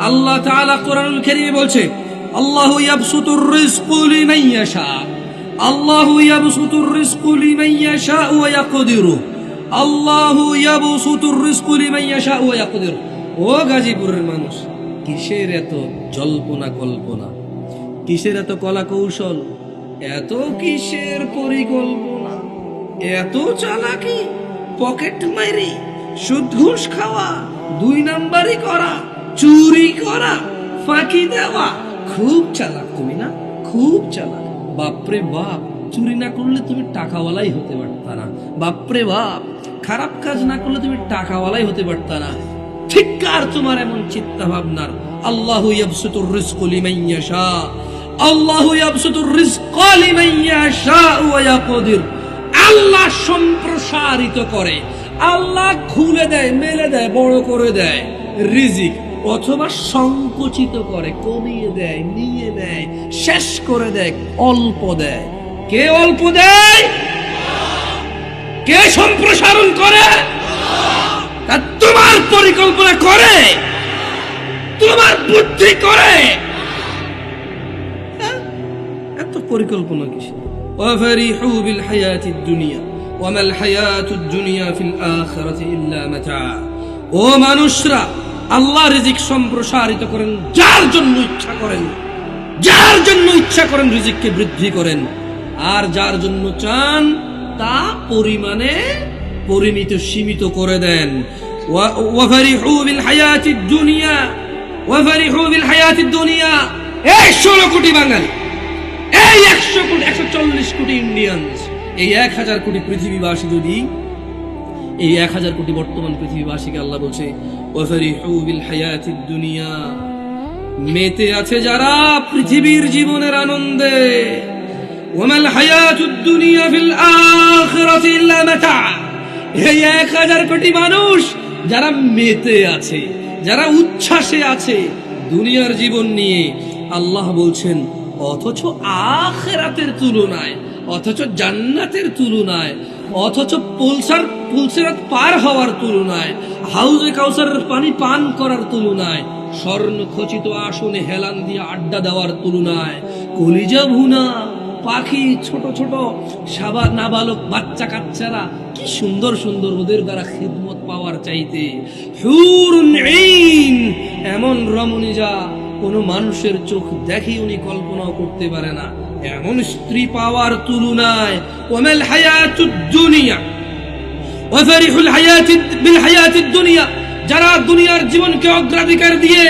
আল্লাহ তাআলা কোরআনুল কারীমে বলছে, আল্লাহু ইয়াবসুতুর রিজকু লিমান ইয়াশা, আল্লাহু ইয়াবসুতুর রিজকু লিমান ইয়াশা ওয়া ইয়াকদিরু, আল্লাহু ইয়াবসুতুর রিজকু লিমান ইয়াশা ওয়া ইয়াকদিরু। ও গাজীপুরের মানুষ, কিসের এত জল্পনা কল্পনা, কিসের এত কলা কৌশল, এত কিসের পরিকল্পনা, এত চালাকি, পকেট মারি, সুদ ঘুষ খাওয়া, 2 নাম্বারি করা, চুরি করা, ফাঁকি দেওয়া। খুব চালাক তুমি না, খুব চালাক। বাপরে বাপ, চুরি না করলে তুমি টাকাওয়ালাই হতে পারতা না। বাপরে বাপ, খারাপ কাজ না করলে তুমি টাকাওয়ালাই হতে পারতা না। ঠিককার তোমার এমন চিন্তা ভাবনার। আল্লাহু ইয়াবসুতুর রিজকা লিমান ইয়াশা, আল্লাহু ইয়াবসুতুর রিজকা লিমান ইয়াশা ওয়া ইয়াকদির। আল্লাহ সম্প্রসারিত করে, আল্লাহ খুলে দেয়, মেলে দেয়, বড় করে দেয় রিজিক, অথবা সংকুচিত করে, কমিয়ে দেয়, নিয়ে নেয়, শেষ করে দেয়, অল্প দেয়। কে অল্প দেয়? কে সম্প্রসারণ করে? তা তোমার পরিকল্পনা করে, তোমার বুদ্ধি করে। এত পরিকল্পনা কিসের? ওয়াফারিহু বিল হায়াতিদ দুনিয়া ওয়া মাল হায়াতুদ দুনিয়া ফিল আখিরাতি ইল্লা মাতা। ও মানুষরা, আল্লাহ রিজিক সম্প্রসারিত করেন যার জন্য ইচ্ছা করেন, যার জন্য ইচ্ছা করেন রিজিককে বৃদ্ধি করেন, আর যার জন্য চান তা পরিমাণে পরিমিত, সীমিত করে দেন। ওয়াফারিহু বিল হায়াতিদ দুনিয়া, ওয়াফারিহু বিল হায়াতিদ দুনিয়া। এই 16 কোটি বাঙালি, এই 100 কোটি, 140 কোটি ইন্ডিয়ানস, এই 1000 কোটি পৃথিবীবাসী, যদি এই 1000 কোটি বর্তমান পৃথিবীবাসীকে আল্লাহ বলছে ওয়াফারিহু বিল হায়াতিদ দুনিয়া, মেতে আছে যারা পৃথিবীর জীবনের আনন্দে, ওয়ামাল হায়াতুদ দুনিয়া ফিল আখিরাতি ইল্লা মাতা। এই 1000 কোটি মানুষ যারা মেতে আছে, যারা উচ্ছ্বাসে আছে দুনিয়ার জীবন নিয়ে, আল্লাহ বলছেন অথচ আখিরাতের তুলনায়, অথচ জান্নাতের তুলনায়, অথচ পুলসিরাত পার হওয়ার তুলনায়, হাউজে কাউসারের পানি পান করার তুলনায়, স্বর্ণ খচিত আসনে হেলান দিয়ে আড্ডা দেওয়ার তুলনায়, কলিজা ভুনা পাখি, ছোট ছোট নাবালক বাচ্চা কাচ্চারা কি সুন্দর সুন্দর, ওদের দ্বারা খিদমত পাওয়ার চাইতে হুরুন ঈন, এমন রমণী যা কোনো মানুষের চোখ দেখে উনি কল্পনাও করতে পারে না, এমন স্ত্রী পাওয়ার তুলনায় ওয়ামাল হায়াতুদ দুনিয়া ওয়াফারিহুল হায়াতিদ বিল হায়াতিদ দুনিয়া, যারা দুনিয়ার জীবনকে অগ্রাধিকার দিয়ে